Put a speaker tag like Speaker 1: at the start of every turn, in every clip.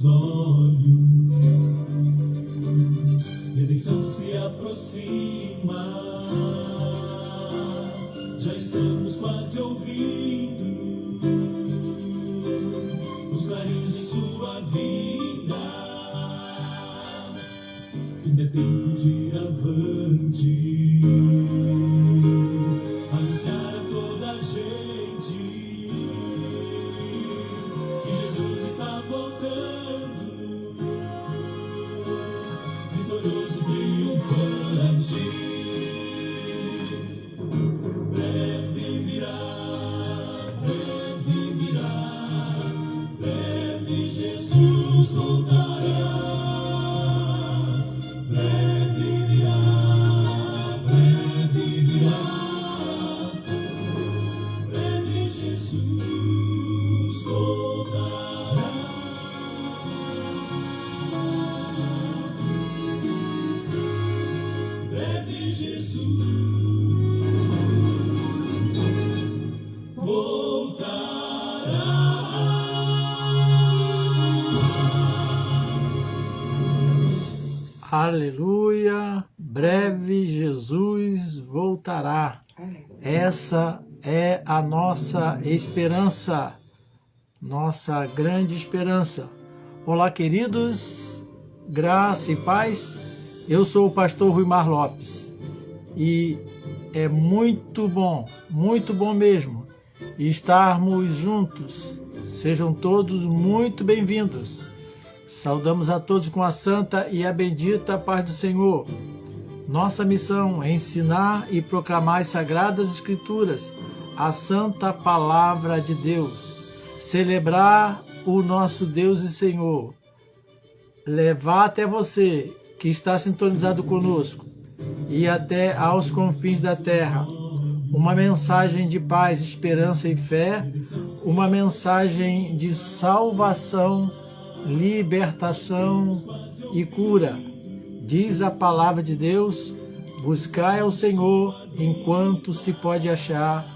Speaker 1: os olhos, redenção se aproxima, já estamos quase ouvindo os clarins de sua vida. Ainda é tempo de ir avante, anunciar a toda a gente que Jesus está voltando, vitorioso, triunfante. Breve virá, breve Jesus voltará. Breve virá, breve Jesus voltará. Breve Jesus
Speaker 2: Aleluia, breve Jesus voltará. Essa é a nossa esperança, nossa grande esperança. Olá, queridos, graça e paz. Eu sou o pastor Ruimar Lopes e é muito bom mesmo estarmos juntos. Sejam todos muito bem-vindos. Saudamos a todos com a santa e a bendita paz do Senhor. Nossa missão é ensinar e proclamar as sagradas escrituras, a santa palavra de Deus, celebrar o nosso Deus e Senhor, levar até você que está sintonizado conosco e até aos confins da terra uma mensagem de paz, esperança e fé, uma mensagem de salvação, libertação e cura. Diz a palavra de Deus: buscai ao Senhor enquanto se pode achar,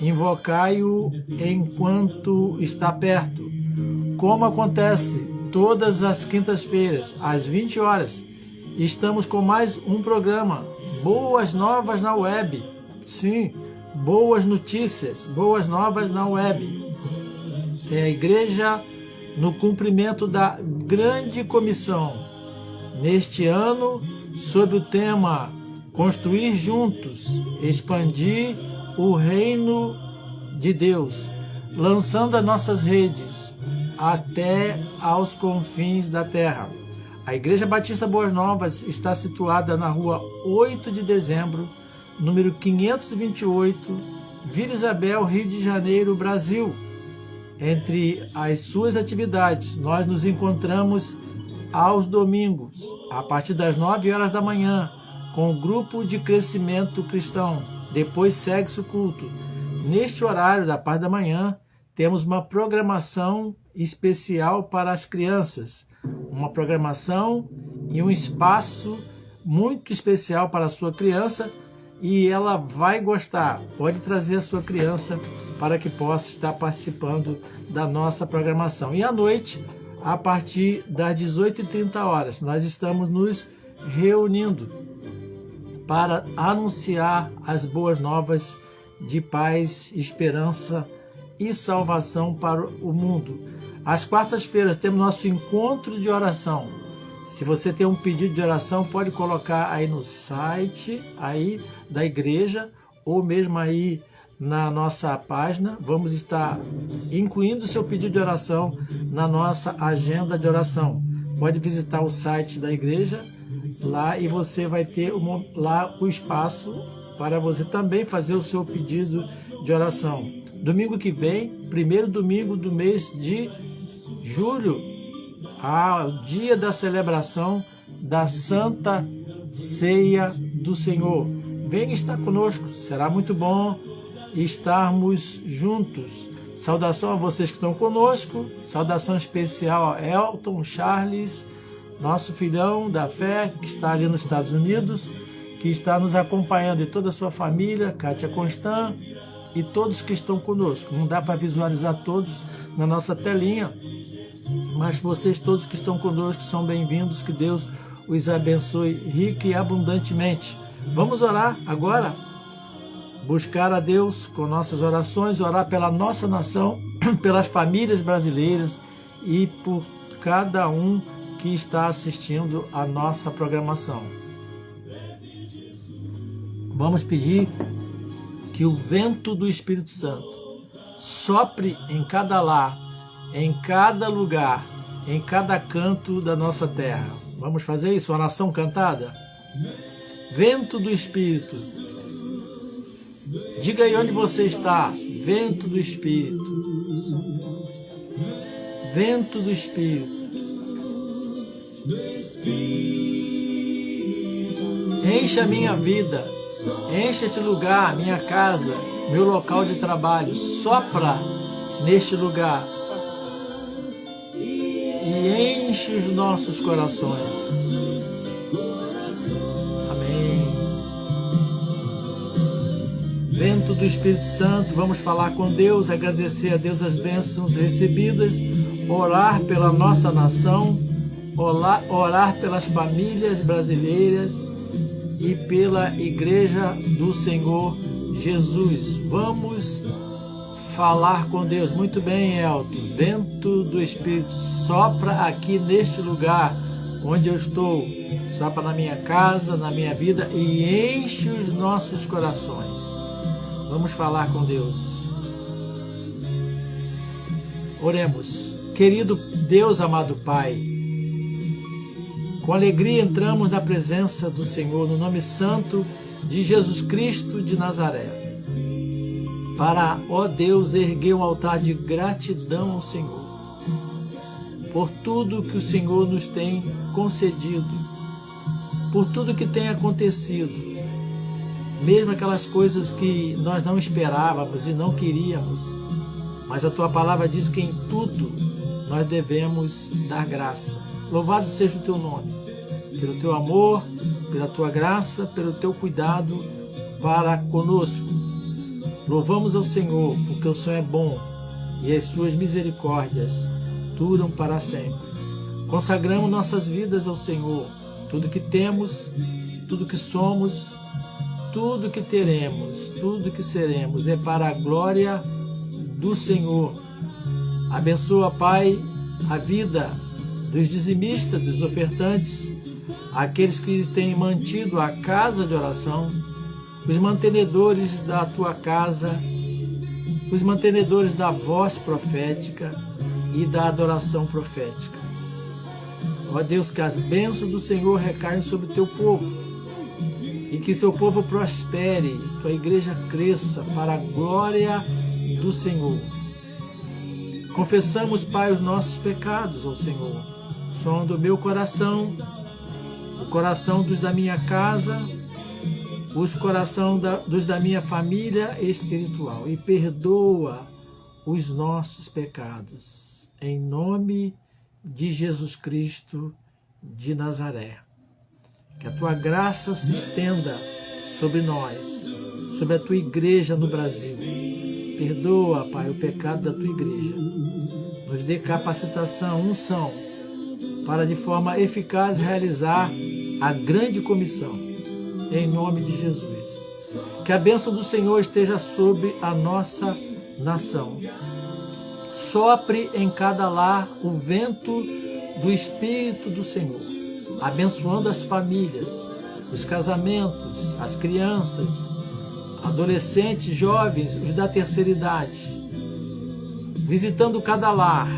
Speaker 2: invocai-o enquanto está perto. Como acontece todas as quintas-feiras, às 20 horas, estamos com mais um programa, Boas Novas na Web. Sim, boas notícias, boas novas na web. É a igreja no cumprimento da grande comissão, neste ano, sob o tema Construir Juntos, Expandir o Reino de Deus, lançando as nossas redes até aos confins da terra. A Igreja Batista Boas Novas está situada na rua 8 de dezembro, número 528, Vila Isabel, Rio de Janeiro, Brasil. Entre as suas atividades, nós nos encontramos aos domingos, a partir das 9 horas da manhã, com o grupo de crescimento cristão. Depois segue-se o culto. Neste horário da parte da manhã, temos uma programação especial para as crianças. Uma programação e um espaço muito especial para a sua criança, e ela vai gostar. Pode trazer a sua criança para que possa estar participando da nossa programação. E à noite, a partir das 18h30, nós estamos nos reunindo para anunciar as boas novas de paz, esperança e salvação para o mundo. Às quartas-feiras temos nosso encontro de oração. Se você tem um pedido de oração, pode colocar aí no site aí da igreja ou mesmo aí na nossa página. Vamos estar incluindo o seu pedido de oração na nossa agenda de oração. Pode visitar o site da igreja lá e você vai ter lá o espaço para você também fazer o seu pedido de oração. Domingo que vem, primeiro domingo do mês de julho, ao dia da celebração da Santa Ceia do Senhor. Venha estar conosco, será muito bom estarmos juntos. Saudação a vocês que estão conosco, saudação especial a Elton Charles, nosso filhão da fé, que está ali nos Estados Unidos, que está nos acompanhando, e toda a sua família, Kátia Constant, e todos que estão conosco. Não dá para visualizar todos na nossa telinha, mas vocês todos que estão conosco são bem-vindos, que Deus os abençoe rica e abundantemente. Vamos orar agora? Buscar a Deus com nossas orações, orar pela nossa nação, pelas famílias brasileiras e por cada um que está assistindo a nossa programação. Vamos pedir que o vento do Espírito Santo sopre em cada lar, em cada lugar, em cada canto da nossa terra. Vamos fazer isso, oração cantada? Vento do Espírito. Diga aí onde você está. Vento do Espírito. Vento do Espírito. Enche a minha vida. Enche este lugar, minha casa, meu local de trabalho. Sopra neste lugar. E enche os nossos corações. Vento do Espírito Santo, vamos falar com Deus, agradecer a Deus as bênçãos recebidas, orar pela nossa nação, orar pelas famílias brasileiras e pela Igreja do Senhor Jesus. Vamos falar com Deus. Muito bem, Elton. Vento do Espírito, sopra aqui neste lugar onde eu estou, sopra na minha casa, na minha vida e enche os nossos corações. Vamos falar com Deus. Oremos. Querido Deus, amado Pai, com alegria entramos na presença do Senhor, no nome santo de Jesus Cristo de Nazaré, para, ó Deus, erguer um altar de gratidão ao Senhor, por tudo que o Senhor nos tem concedido, por tudo que tem acontecido, mesmo aquelas coisas que nós não esperávamos e não queríamos, mas a Tua palavra diz que em tudo nós devemos dar graça. Louvado seja o Teu nome, pelo Teu amor, pela Tua graça, pelo Teu cuidado para conosco. Louvamos ao Senhor, porque o Senhor é bom e as Suas misericórdias duram para sempre. Consagramos nossas vidas ao Senhor, tudo que temos, tudo que somos, tudo que teremos, tudo que seremos é para a glória do Senhor. Abençoa, Pai, a vida dos dizimistas, dos ofertantes, aqueles que têm mantido a casa de oração, os mantenedores da Tua casa, os mantenedores da voz profética e da adoração profética. Ó Deus, que as bênçãos do Senhor recaiam sobre o Teu povo, e que seu povo prospere, tua igreja cresça para a glória do Senhor. Confessamos, Pai, os nossos pecados ao Senhor. Sonda o meu coração, o coração dos da minha casa, os corações dos da minha família espiritual, e perdoa os nossos pecados. Em nome de Jesus Cristo de Nazaré. Que a Tua graça se estenda sobre nós, sobre a Tua igreja no Brasil. Perdoa, Pai, o pecado da Tua igreja. Nos dê capacitação, unção, para de forma eficaz realizar a grande comissão. Em nome de Jesus. Que a bênção do Senhor esteja sobre a nossa nação. Sopre em cada lar o vento do Espírito do Senhor, abençoando as famílias, os casamentos, as crianças, adolescentes, jovens, os da terceira idade, visitando cada lar,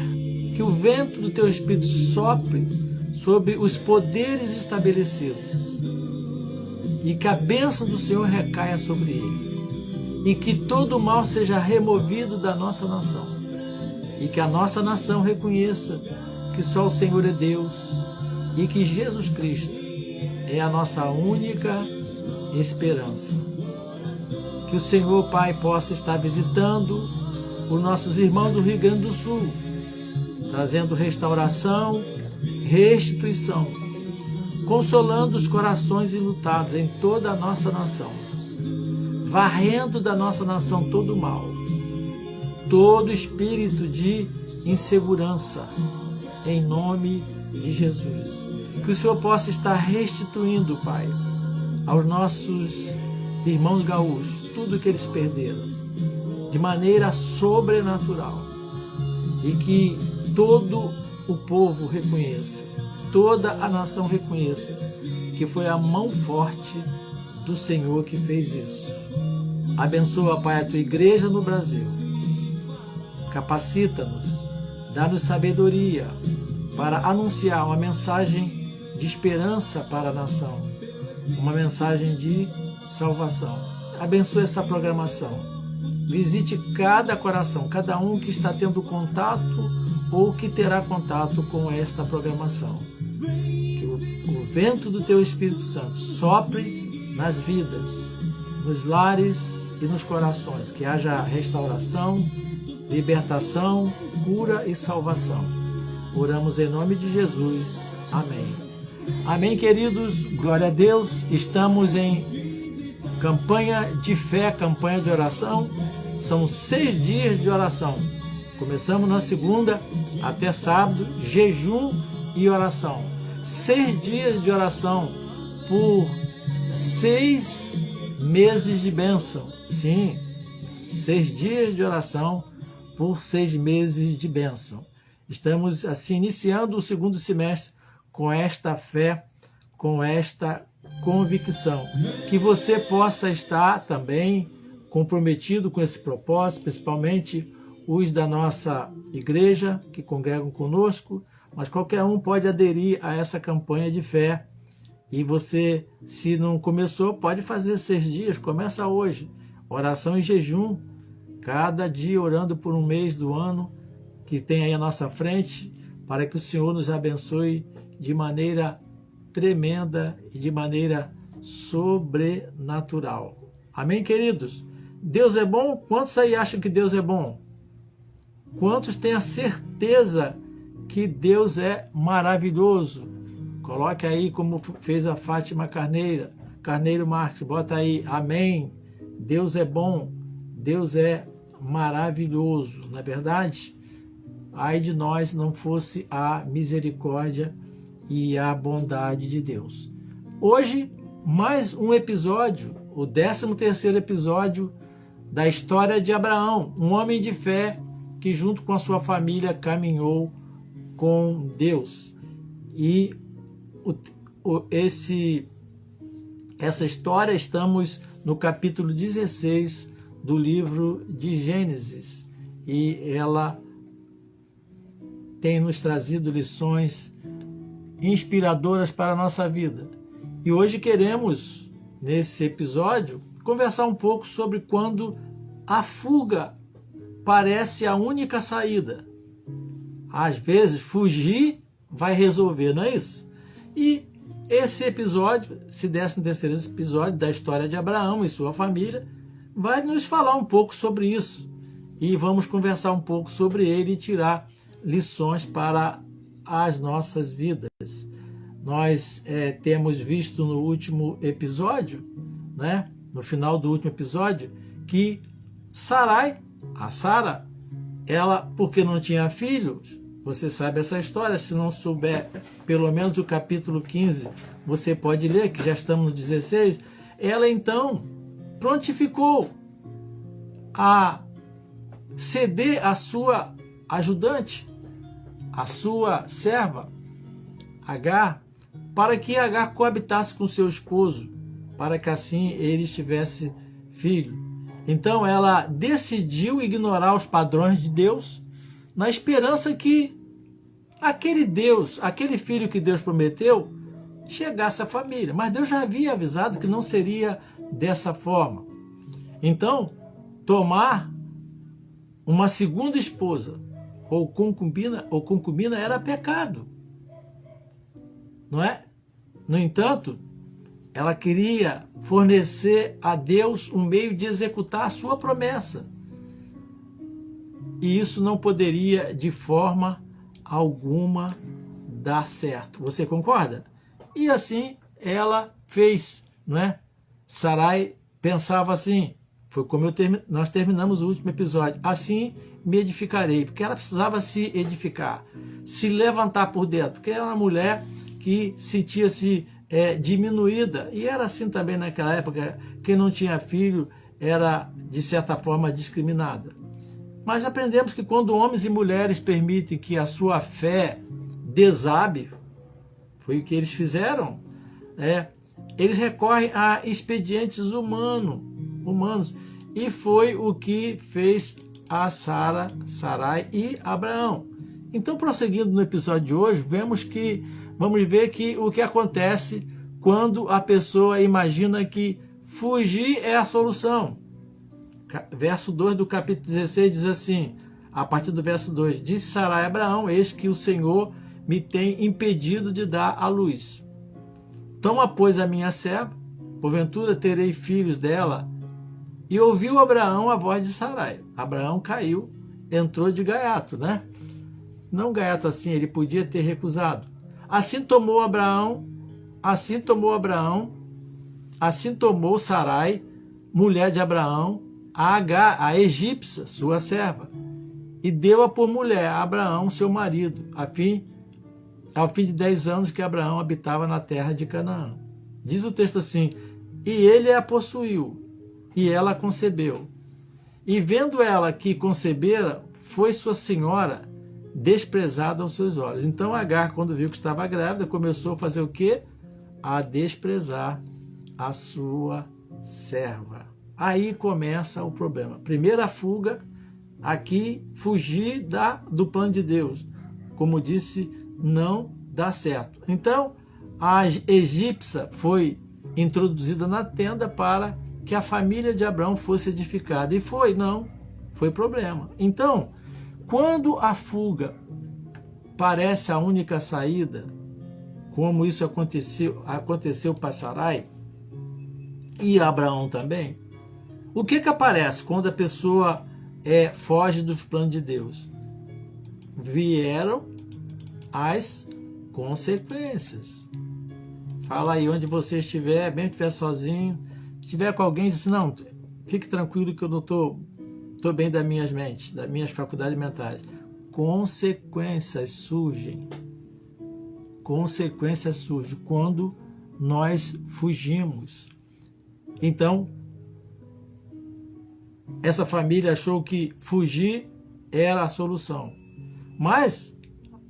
Speaker 2: que o vento do Teu Espírito sopre sobre os poderes estabelecidos e que a bênção do Senhor recaia sobre ele e que todo o mal seja removido da nossa nação e que a nossa nação reconheça que só o Senhor é Deus e que Jesus Cristo é a nossa única esperança. Que o Senhor, Pai, possa estar visitando os nossos irmãos do Rio Grande do Sul, trazendo restauração, restituição, consolando os corações enlutados em toda a nossa nação, varrendo da nossa nação todo o mal, todo espírito de insegurança, em nome de Jesus. Que o Senhor possa estar restituindo, Pai, aos nossos irmãos gaúchos tudo que eles perderam, de maneira sobrenatural, e que todo o povo reconheça, toda a nação reconheça que foi a mão forte do Senhor que fez isso. Abençoa, Pai, a tua igreja no Brasil. Capacita-nos, dá-nos sabedoria para anunciar uma mensagem de esperança para a nação, uma mensagem de salvação. Abençoa essa programação. Visite cada coração, cada um que está tendo contato ou que terá contato com esta programação. Que o vento do teu Espírito Santo sopre nas vidas, nos lares e nos corações, que haja restauração, libertação, cura e salvação. Oramos em nome de Jesus. Amém. Amém, queridos. Glória a Deus. Estamos em campanha de fé, campanha de oração. São 6 dias de oração. Começamos na segunda até sábado, jejum e oração. 6 dias de oração por 6 meses de bênção. Sim, 6 dias de oração por 6 meses de bênção. Estamos assim iniciando o segundo semestre com esta fé, com esta convicção. Que você possa estar também comprometido com esse propósito, principalmente os da nossa igreja que congregam conosco, mas qualquer um pode aderir a essa campanha de fé. E você, se não começou, pode fazer 6 dias, começa hoje. Oração e jejum, cada dia orando por um mês do ano que tem aí à nossa frente, para que o Senhor nos abençoe de maneira tremenda e de maneira sobrenatural. Amém, queridos? Deus é bom? Quantos aí acham que Deus é bom? Quantos têm a certeza que Deus é maravilhoso? Coloque aí como fez a Fátima Carneiro Marques, bota aí, amém. Deus é bom, Deus é maravilhoso, não é verdade? Ai de nós não fosse a misericórdia e a bondade de Deus. Hoje, mais um episódio, o 13º episódio da história de Abraão, um homem de fé que junto com a sua família caminhou com Deus. E essa história, estamos no capítulo 16 do livro de Gênesis, e ela tem nos trazido lições inspiradoras para a nossa vida. E hoje queremos, nesse episódio, conversar um pouco sobre quando a fuga parece a única saída. Às vezes, fugir vai resolver, não é isso? E esse episódio, esse 13º episódio da história de Abraão e sua família, vai nos falar um pouco sobre isso. E vamos conversar um pouco sobre ele e tirar lições para as nossas vidas. Nós temos visto no último episódio, né, no final do último episódio, que Sara, ela, porque não tinha filhos, você sabe essa história, se não souber pelo menos o capítulo 15, você pode ler, que já estamos no 16, ela então prontificou a ceder a sua ajudante, a sua serva, Agar, para que Agar coabitasse com seu esposo, para que assim ele tivesse filho. Então ela decidiu ignorar os padrões de Deus, na esperança que aquele filho que Deus prometeu, chegasse à família. Mas Deus já havia avisado que não seria dessa forma. Então, tomar uma segunda esposa ou concubina era pecado, não é? No entanto, ela queria fornecer a Deus um meio de executar a sua promessa. E isso não poderia, de forma alguma, dar certo. Você concorda? E assim ela fez, não é? Sarai pensava assim, Foi como nós terminamos o último episódio. Assim me edificarei, porque ela precisava se edificar, se levantar por dentro, porque era uma mulher que sentia-se diminuída, e era assim também naquela época. Quem não tinha filho era, de certa forma, discriminada. Mas aprendemos que quando homens e mulheres permitem que a sua fé desabe, foi o que eles fizeram, eles recorrem a expedientes humanos, e foi o que fez a Sarai e Abraão. Então, prosseguindo no episódio de hoje, vamos ver que o que acontece quando a pessoa imagina que fugir é a solução. Verso 2 do capítulo 16 diz assim, a partir do verso 2, disse Sarai a Abraão, eis que o Senhor me tem impedido de dar à luz. Toma, pois, a minha serva, porventura terei filhos dela. E ouviu Abraão a voz de Sarai. Abraão caiu, entrou de gaiato, né? Não gaiato assim, ele podia ter recusado. Assim tomou Sarai, mulher de Abraão, a Agar, a egípcia, sua serva, e deu-a por mulher a Abraão, seu marido, ao fim de 10 anos que Abraão habitava na terra de Canaã. Diz o texto assim, e ele a possuiu, e ela concebeu. E vendo ela que concebera, foi sua senhora desprezada aos seus olhos. Então Agar, quando viu que estava grávida, começou a fazer o quê? A desprezar a sua serva. Aí começa o problema. Primeira fuga, aqui fugir do plano de Deus. Como disse, não dá certo. Então, a egípcia foi introduzida na tenda para que a família de Abraão fosse edificada. E foi problema. Então, quando a fuga parece a única saída, como isso aconteceu para Sarai e Abraão também, o que aparece quando a pessoa foge dos planos de Deus? Vieram as consequências. Fala aí onde você estiver, bem que estiver sozinho, se estiver com alguém, diz assim, não, fique tranquilo que eu não estou bem das minhas mentes, das minhas faculdades mentais. Consequências surgem. Consequências surgem quando nós fugimos. Então, essa família achou que fugir era a solução. Mas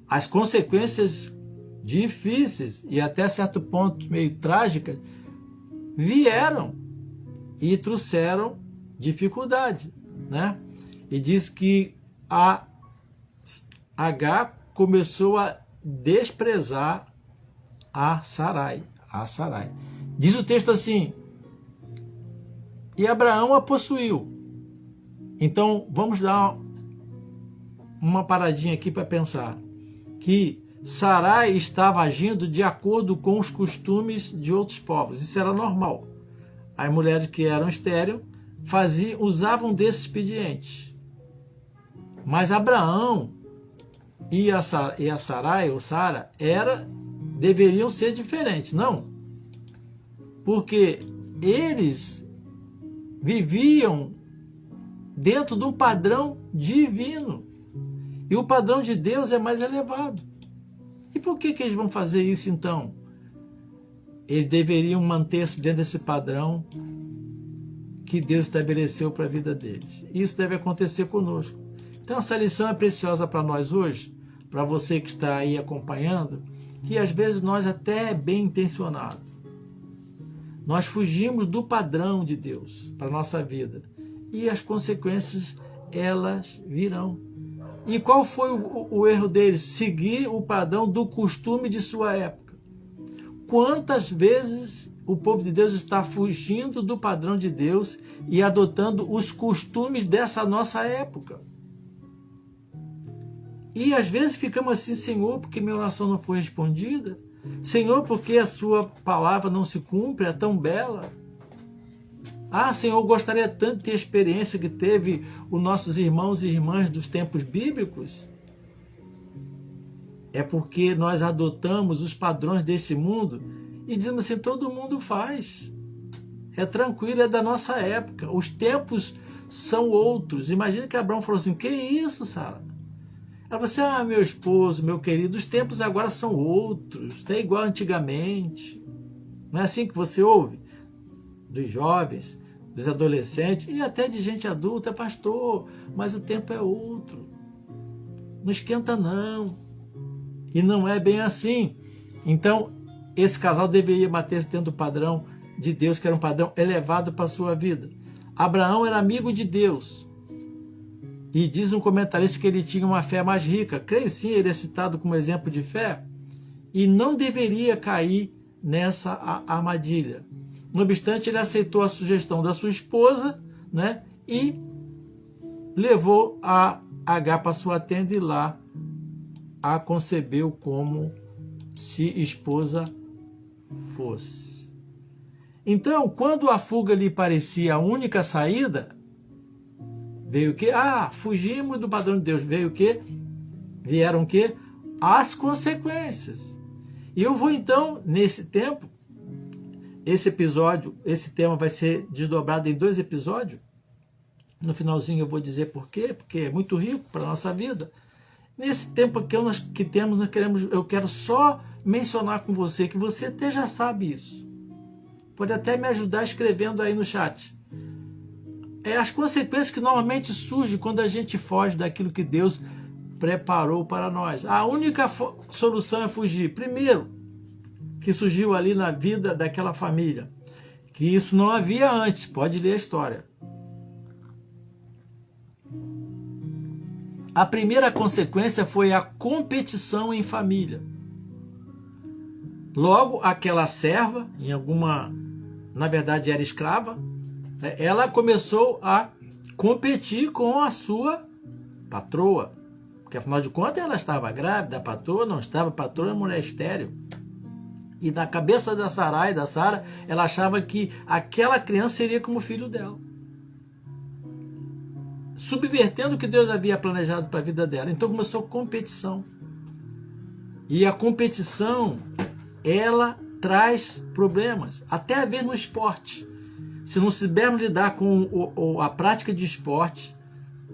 Speaker 2: as consequências difíceis e até certo ponto meio trágicas vieram e trouxeram dificuldade, né? E diz que a Agar começou a desprezar a Sarai. Diz o texto assim, e Abraão a possuiu. Então, vamos dar uma paradinha aqui para pensar que Sarai estava agindo de acordo com os costumes de outros povos. Isso era normal. As mulheres que eram estéreis usavam desses expedientes. Mas Abraão e a Sarai, ou Sara, deveriam ser diferentes. Não. Porque eles viviam dentro de um padrão divino. E o padrão de Deus é mais elevado. E por que eles vão fazer isso então? Eles deveriam manter-se dentro desse padrão que Deus estabeleceu para a vida deles. Isso deve acontecer conosco. Então essa lição é preciosa para nós hoje, para você que está aí acompanhando, que às vezes nós até bem intencionados, nós fugimos do padrão de Deus para a nossa vida. E as consequências, elas virão. E qual foi o erro deles? Seguir o padrão do costume de sua época. Quantas vezes o povo de Deus está fugindo do padrão de Deus e adotando os costumes dessa nossa época? E às vezes ficamos assim, Senhor, porque minha oração não foi respondida? Senhor, porque a sua palavra não se cumpre, é tão bela? Ah, Senhor, eu gostaria tanto de ter a experiência que teve os nossos irmãos e irmãs dos tempos bíblicos. É porque nós adotamos os padrões desse mundo e dizemos assim, todo mundo faz. é tranquilo, é da nossa época. Os tempos são outros. Imagina que Abraão falou assim: que isso, Sara? Ela falou assim: meu esposo, meu querido, os tempos agora são outros, não é igual antigamente. Não é assim que você ouve dos jovens, dos adolescentes e até de gente adulta: pastor, mas o tempo é outro. Não esquenta não. E não é bem assim. Então, esse casal deveria bater-se dentro do padrão de Deus, que era um padrão elevado para a sua vida. Abraão era amigo de Deus. E diz um comentarista que ele tinha uma fé mais rica. Creio sim, ele é citado como exemplo de fé. E não deveria cair nessa armadilha. No obstante, ele aceitou a sugestão da sua esposa, né, e levou a Agar para sua tenda e lá a concebeu como se esposa fosse. Então, quando a fuga lhe parecia a única saída, veio o quê? Fugimos do padrão de Deus. Veio o quê? Vieram o quê? As consequências. E eu vou então, nesse tempo, esse tema vai ser desdobrado em 2 episódios. No finalzinho eu vou dizer por quê, porque é muito rico para a nossa vida. Nesse tempo que temos, eu quero só mencionar com você, que você até já sabe isso. Pode até me ajudar escrevendo aí no chat. As consequências que normalmente surgem quando a gente foge daquilo que Deus preparou para nós. A única solução é fugir. Primeiro, que surgiu ali na vida daquela família, que isso não havia antes. Pode ler a história. A primeira consequência foi a competição em família. Logo, aquela serva, na verdade era escrava, ela começou a competir com a sua patroa. Porque afinal de contas ela estava grávida, a patroa não estava, a patroa era mulher estéril. E na cabeça da Sarai, da Sara, ela achava que aquela criança seria como filho dela, subvertendo o que Deus havia planejado para a vida dela. Então começou a competição. E a competição, ela traz problemas, até a ver no esporte. Se não soubermos lidar com a prática de esporte,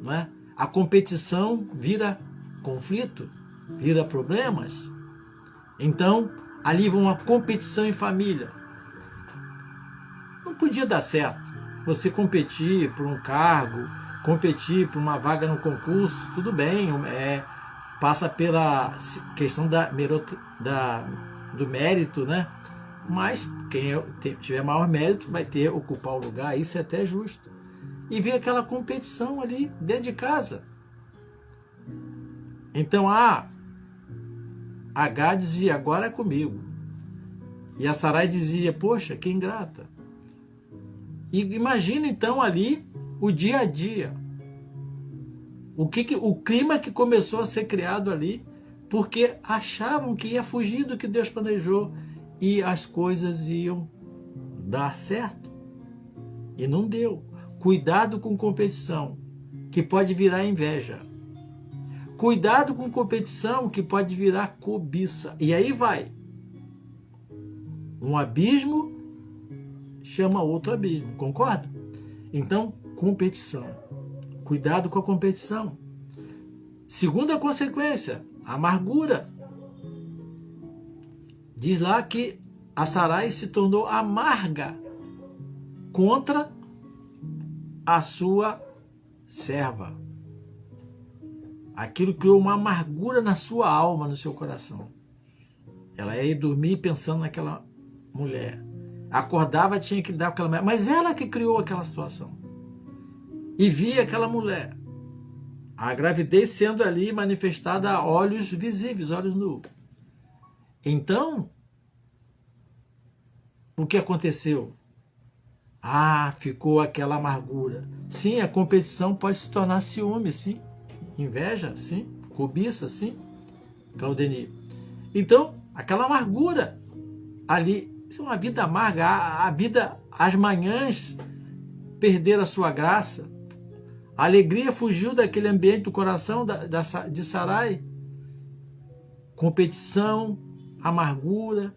Speaker 2: não é? A competição vira conflito, vira problemas. Então, ali uma competição em família. Não podia dar certo. Você competir por um cargo, competir por uma vaga no concurso, tudo bem, passa pela questão do mérito, né? Mas quem tiver maior mérito vai ocupar o lugar, isso é até justo. E vê aquela competição ali dentro de casa. Então, Agar dizia: agora é comigo. E a Sarai dizia: poxa, que ingrata. E imagina então ali o dia a dia. O clima que começou a ser criado ali, porque achavam que ia fugir do que Deus planejou e as coisas iam dar certo. E não deu. Cuidado com competição, que pode virar inveja. Cuidado com competição, que pode virar cobiça. E aí vai. Um abismo chama outro abismo, concorda? Então, competição. Cuidado com a competição. Segunda consequência, amargura. Diz lá que a Sarai se tornou amarga contra a sua serva. Aquilo criou uma amargura na sua alma, no seu coração. Ela ia dormir pensando naquela mulher. Acordava, tinha que lidar com aquela mulher. Mas ela que criou aquela situação. E via aquela mulher. A gravidez sendo ali manifestada a olhos visíveis, olhos nus. Então, o que aconteceu? Ficou aquela amargura. Sim, a competição pode se tornar ciúme, sim. Inveja, sim. Cobiça, sim. Claudemir. Então, aquela amargura ali, isso é uma vida amarga. A vida, as manhãs perderam a sua graça. A alegria fugiu daquele ambiente do coração de Sarai. Competição, amargura.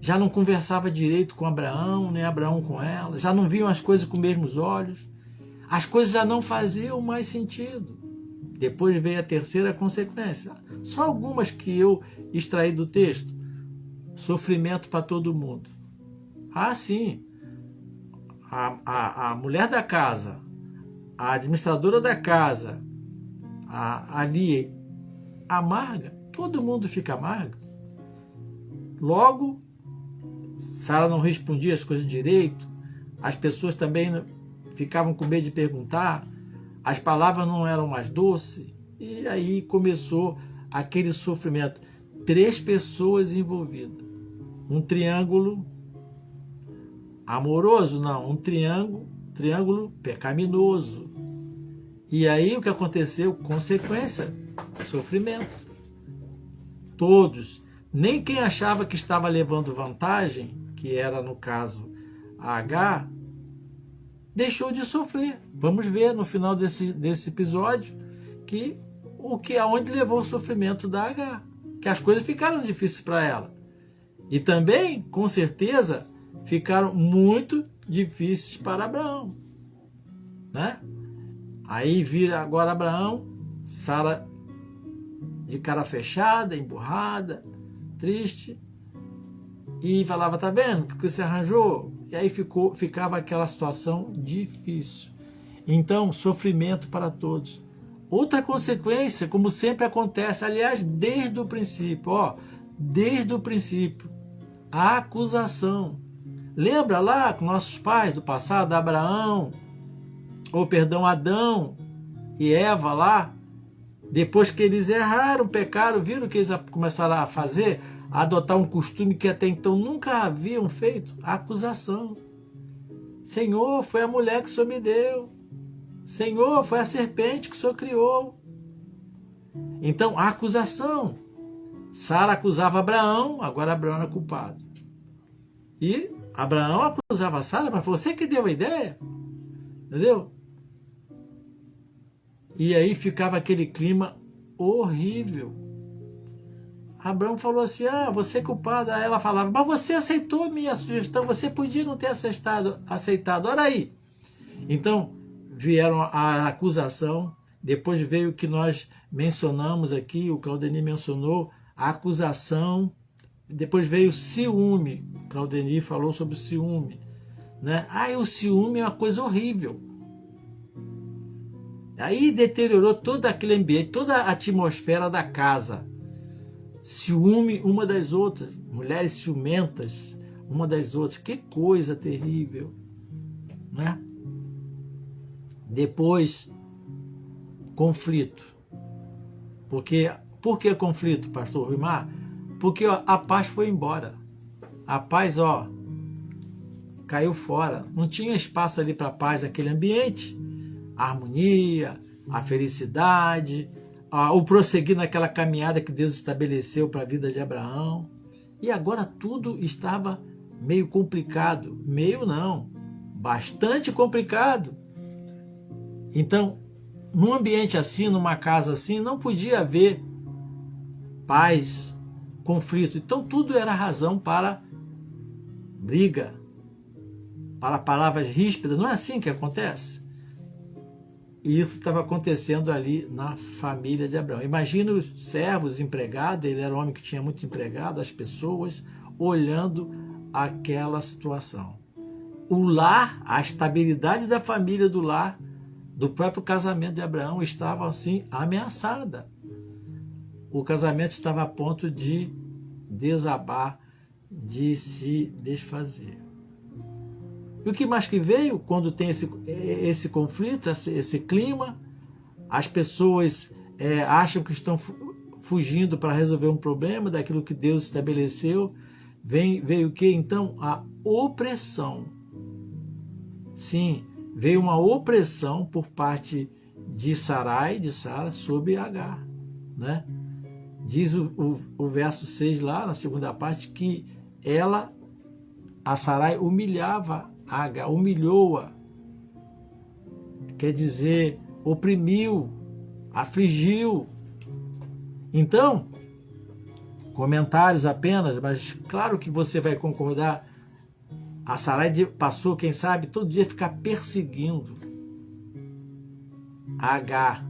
Speaker 2: já não conversava direito com Abraão, nem Abraão com ela, já não viam as coisas com os mesmos olhos, as coisas já não faziam mais sentido. Depois veio a terceira consequência, só algumas que eu extraí do texto: sofrimento para todo mundo. Ah, sim, a mulher da casa, a administradora da casa, ali amarga, todo mundo fica amargo. Logo, Sara não respondia as coisas direito, as pessoas também ficavam com medo de perguntar, as palavras não eram mais doces, e aí começou aquele sofrimento. 3 pessoas envolvidas, um triângulo amoroso, não, um triângulo pecaminoso. E aí o que aconteceu? Consequência, sofrimento. Todos, nem quem achava que estava levando vantagem, que era no caso a Agar, deixou de sofrer. Vamos ver no final desse episódio aonde levou o sofrimento da Agar, que as coisas ficaram difíceis para ela. E também, com certeza, ficaram muito difíceis para Abraão, né? Aí vira agora Abraão, Sara de cara fechada, emburrada, triste, e falava: tá vendo o que você arranjou? E aí ficava aquela situação difícil. Então, sofrimento para todos. Outra consequência, como sempre acontece, aliás, desde o princípio, desde o princípio, a acusação. Lembra lá com nossos pais do passado, Adão e Eva lá, depois que eles erraram, pecaram, viram que eles começaram a fazer, a adotar um costume que até então nunca haviam feito, a acusação. Senhor, foi a mulher que o Senhor me deu. Senhor, foi a serpente que o Senhor criou. Então, a acusação. Sara acusava Abraão, agora Abraão era culpado. E Abraão acusava Sara, mas foi você que deu a ideia. Entendeu? E aí ficava aquele clima horrível. Abraão falou assim: você é culpada. Aí ela falava: mas você aceitou minha sugestão, você podia não ter aceitado. Olha aí. Então, vieram a acusação, depois veio o que nós mencionamos aqui, o Claudenir mencionou, a acusação, depois veio o ciúme. O Claudenir falou sobre o ciúme, né? O ciúme é uma coisa horrível. Aí deteriorou todo aquele ambiente, toda a atmosfera da casa. Ciúme uma das outras, mulheres ciumentas uma das outras, que coisa terrível, né? Depois, conflito. Por que conflito, pastor Ruimar? Porque a paz foi embora. A paz, caiu fora. Não tinha espaço ali para paz naquele ambiente. A harmonia, a felicidade, o prosseguir naquela caminhada que Deus estabeleceu para a vida de Abraão. E agora tudo estava meio complicado. Meio não, bastante complicado. Então, num ambiente assim, numa casa assim, não podia haver paz, conflito. Então, tudo era razão para briga, para palavras ríspidas. Não é assim que acontece? E isso estava acontecendo ali na família de Abraão. Imagina os servos, empregados, ele era um homem que tinha muitos empregados, as pessoas olhando aquela situação. O lar, a estabilidade da família do lar, do próprio casamento de Abraão, estava assim ameaçada. O casamento estava a ponto de desabar, de se desfazer. E o que mais que veio quando tem esse conflito, esse clima? As pessoas acham que estão fugindo para resolver um problema daquilo que Deus estabeleceu. Veio o que então? A opressão. Sim, veio uma opressão por parte de Sara sobre Agar, né? Diz o verso 6 lá, na segunda parte, que a Sarai humilhava Agar, humilhou-a, quer dizer, oprimiu, afligiu. Então, comentários apenas, mas claro que você vai concordar. A Sarai passou, quem sabe, todo dia ficar perseguindo a Agar,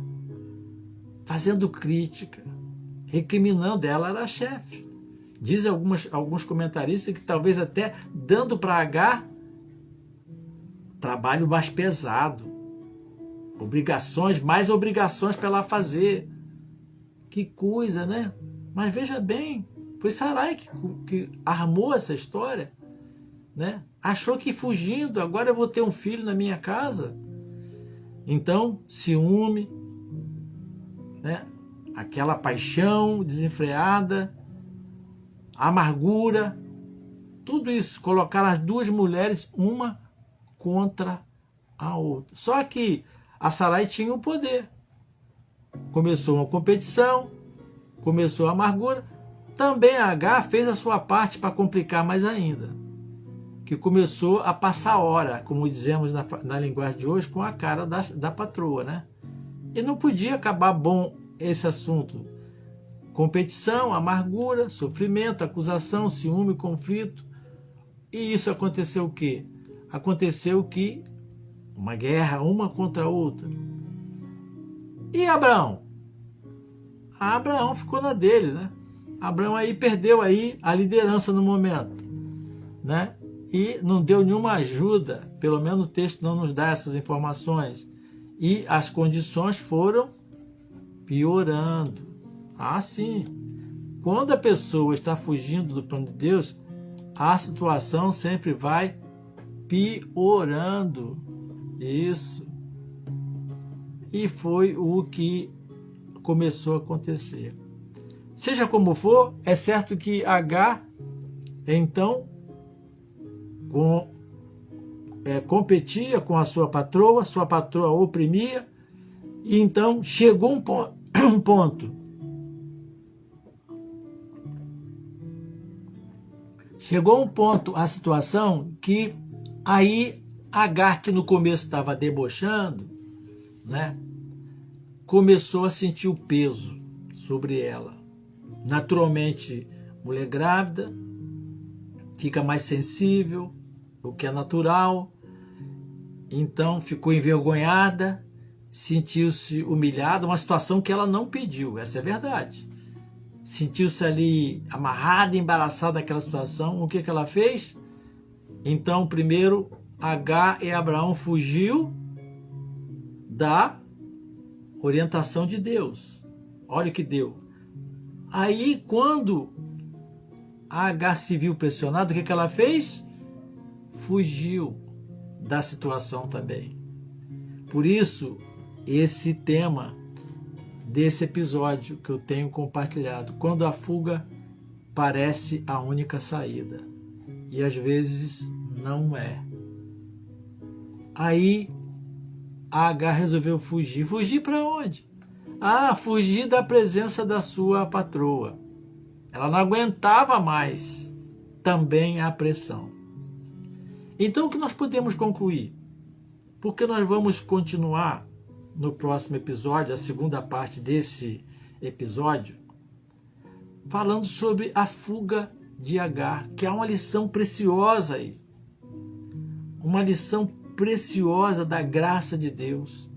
Speaker 2: fazendo crítica, recriminando. Ela era a chefe. Diz alguns comentaristas que talvez até dando para Agar trabalho mais pesado, mais obrigações para ela fazer. Que coisa, né? Mas veja bem, foi Sarai que armou essa história, né? Achou que fugindo, agora eu vou ter um filho na minha casa. Então, ciúme, né? Aquela paixão desenfreada, amargura, tudo isso, colocaram as duas mulheres uma contra a outra. Só que a Sarai tinha o poder. Começou uma competição, começou a amargura. Também a Agar fez a sua parte para complicar mais ainda, que começou a passar hora, como dizemos na linguagem de hoje, com a cara da patroa, né? E não podia acabar bom esse assunto. Competição, amargura, sofrimento, acusação, ciúme, conflito. E isso aconteceu o quê? Aconteceu que uma guerra, uma contra a outra. E Abraão? Abraão ficou na dele, né? Abraão aí perdeu aí a liderança no momento, né? E não deu nenhuma ajuda, pelo menos o texto não nos dá essas informações. E as condições foram piorando. Ah, sim. Quando a pessoa está fugindo do plano de Deus, a situação sempre vai piorando. Isso. E foi o que começou a acontecer. Seja como for, é certo que Agar, então, competia com a sua patroa oprimia, e então chegou um ponto. Chegou um ponto a situação que aí Agar, que no começo estava debochando, né, começou a sentir o peso sobre ela. Naturalmente, mulher grávida fica mais sensível, o que é natural. Então ficou envergonhada, sentiu-se humilhada, uma situação que ela não pediu, essa é a verdade. Sentiu-se ali amarrada, embaraçada naquela situação. O que ela fez? Então, primeiro, Agar e Abraão fugiu da orientação de Deus. Olha o que deu. Aí, quando a Agar se viu pressionada, o que ela fez? Fugiu da situação também. Por isso, esse tema desse episódio que eu tenho compartilhado, quando a fuga parece a única saída, e às vezes não é. Aí a Agar resolveu fugir. Fugir para onde? Fugir da presença da sua patroa. Ela não aguentava mais também a pressão. Então o que nós podemos concluir? Porque nós vamos continuar no próximo episódio, a segunda parte desse episódio, falando sobre a fuga de Agar, que é uma lição preciosa aí. Uma lição preciosa da graça de Deus,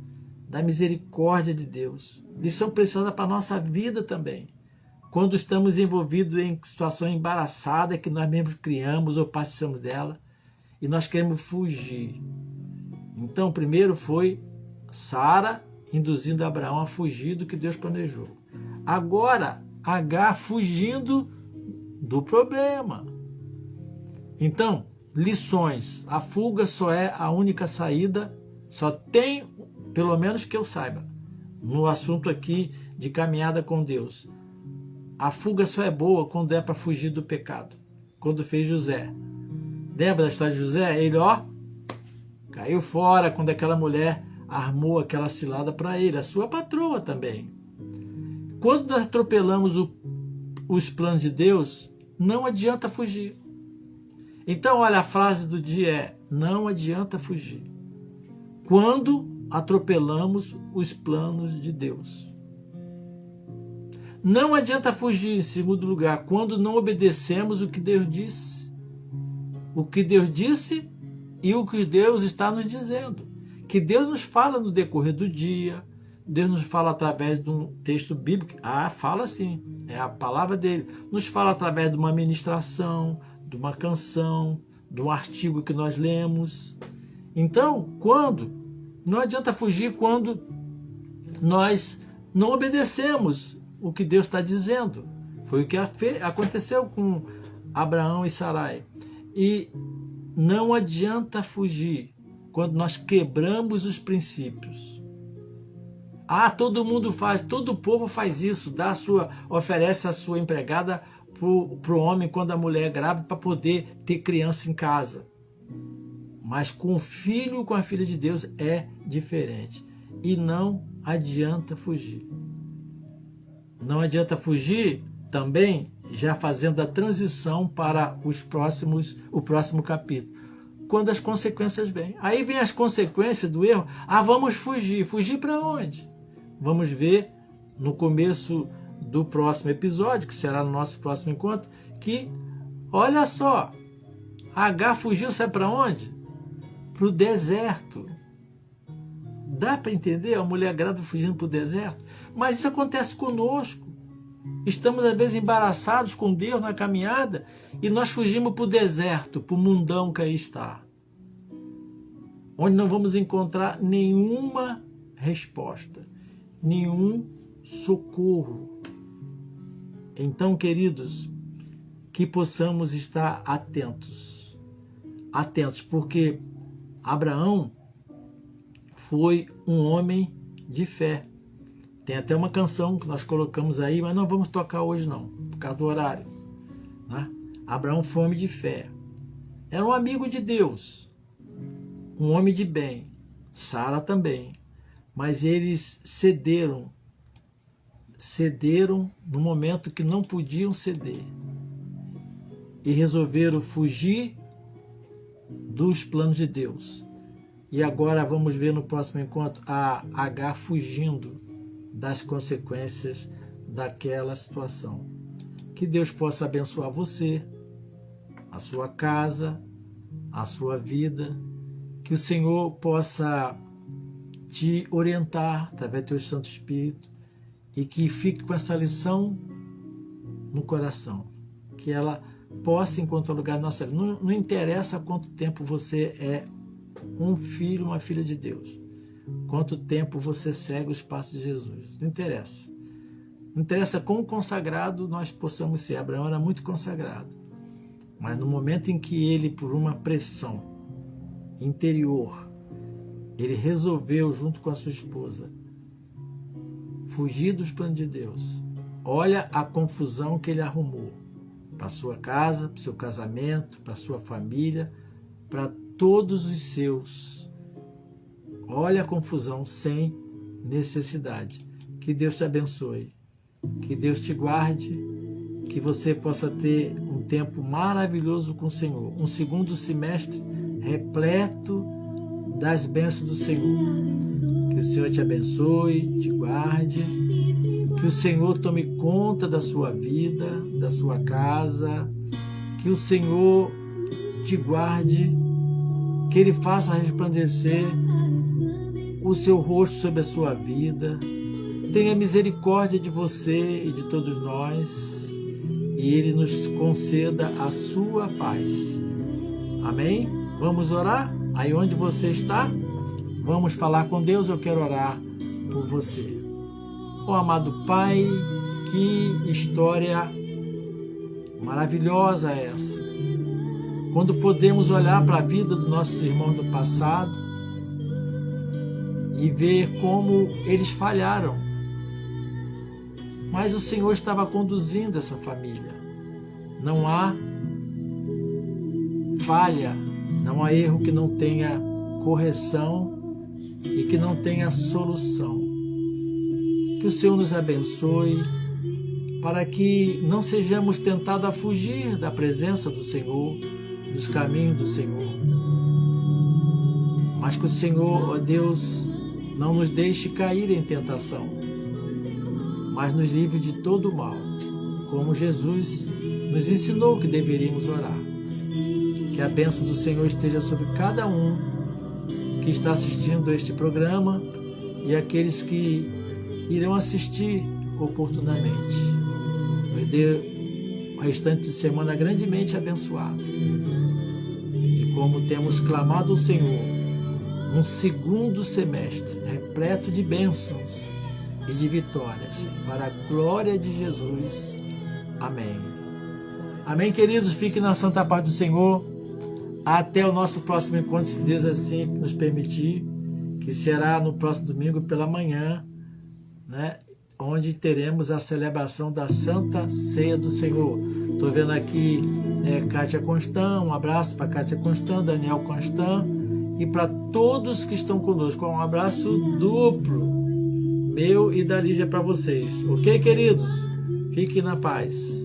Speaker 2: da misericórdia de Deus. Lição preciosa para a nossa vida também. Quando estamos envolvidos em situação embaraçada que nós mesmos criamos ou participamos dela e nós queremos fugir. Então, primeiro foi Sara induzindo Abraão a fugir do que Deus planejou. Agora, Agar fugindo do problema. Então, lições. A fuga só é a única saída, só tem, pelo menos que eu saiba, no assunto aqui de caminhada com Deus. A fuga só é boa quando é para fugir do pecado. Quando fez José. Lembra da história de José? Ele, caiu fora quando aquela mulher armou aquela cilada para ele, a sua patroa também. Quando nós atropelamos os planos de Deus, não adianta fugir. Então, olha, a frase do dia é: não adianta fugir. Quando atropelamos os planos de Deus. Não adianta fugir, em segundo lugar, quando não obedecemos o que Deus disse. O que Deus disse e o que Deus está nos dizendo. Que Deus nos fala no decorrer do dia, Deus nos fala através de um texto bíblico. Fala sim, é a palavra dele. Nos fala através de uma ministração, de uma canção, de um artigo que nós lemos. Então, não adianta fugir quando nós não obedecemos o que Deus está dizendo. Foi o que aconteceu com Abraão e Sarai. E não adianta fugir quando nós quebramos os princípios. Todo mundo faz, todo o povo faz isso, oferece a sua empregada para o homem quando a mulher é grávida para poder ter criança em casa. Mas com o filho, com a filha de Deus é diferente. E não adianta fugir. Não adianta fugir também, já fazendo a transição para o próximo capítulo. Quando as consequências vêm. Aí vem as consequências do erro. Vamos fugir. Fugir para onde? Vamos ver no começo do próximo episódio, que será no nosso próximo encontro, que, olha só, Agar fugiu, sabe para onde? Para o deserto. Dá para entender a mulher grávida fugindo para o deserto? Mas isso acontece conosco. Estamos, às vezes, embaraçados com Deus na caminhada e nós fugimos para o deserto, para o mundão que aí está. Onde não vamos encontrar nenhuma resposta, nenhum socorro. Então, queridos, que possamos estar atentos. Atentos, porque Abraão foi um homem de fé. Tem até uma canção que nós colocamos aí, mas não vamos tocar hoje não, por causa do horário. Né? Abraão foi um homem de fé. Era um amigo de Deus, um homem de bem. Sara também. Mas eles cederam no momento que não podiam ceder. E resolveram fugir dos planos de Deus. E agora vamos ver no próximo encontro a Agar fugindo das consequências daquela situação. Que Deus possa abençoar você, a sua casa, a sua vida. Que o Senhor possa te orientar através do teu Santo Espírito e que fique com essa lição no coração. Que ela possa encontrar lugar na nossa vida. Não interessa quanto tempo você é um filho, uma filha de Deus. Quanto tempo você segue os passos de Jesus. Não interessa. Não interessa quão consagrado nós possamos ser. Abraão era muito consagrado. Mas no momento em que ele, por uma pressão interior, ele resolveu, junto com a sua esposa, fugir dos planos de Deus. Olha a confusão que ele arrumou para a sua casa, para o seu casamento, para a sua família, para todos os seus. Olha a confusão sem necessidade. Que Deus te abençoe. Que Deus te guarde. Que você possa ter um tempo maravilhoso com o Senhor. Um segundo semestre repleto das bênçãos do Senhor. Que o Senhor te abençoe, te guarde. Que o Senhor tome conta da sua vida, da sua casa. Que o Senhor te guarde. Que Ele faça resplandecer o seu rosto sobre a sua vida. Tenha misericórdia de você e de todos nós. E Ele nos conceda a sua paz. Amém? Vamos orar? Aí onde você está, vamos falar com Deus. Eu quero orar por você. Oh, amado Pai, que história maravilhosa é essa. Quando podemos olhar para a vida dos nossos irmãos do passado e ver como eles falharam. Mas o Senhor estava conduzindo essa família. Não há falha, não há erro que não tenha correção e que não tenha solução. Que o Senhor nos abençoe para que não sejamos tentados a fugir da presença do Senhor, dos caminhos do Senhor. Mas que o Senhor, ó Deus, não nos deixe cair em tentação. mas nos livre de todo o mal, como Jesus nos ensinou que deveríamos orar. Que a bênção do Senhor esteja sobre cada um que está assistindo a este programa e aqueles que irão assistir oportunamente. Nos dê o restante de semana grandemente abençoado. E como temos clamado ao Senhor, um segundo semestre repleto de bênçãos e de vitórias, para a glória de Jesus. Amém. Amém, queridos? Fiquem na santa paz do Senhor. Até o nosso próximo encontro, se Deus assim nos permitir, que será no próximo domingo pela manhã, né, onde teremos a celebração da Santa Ceia do Senhor. Estou vendo aqui Kátia Constant, um abraço para Kátia Constant, Daniel Constant, e para todos que estão conosco, um abraço duplo, meu e da Lígia para vocês. Ok, queridos? Fiquem na paz.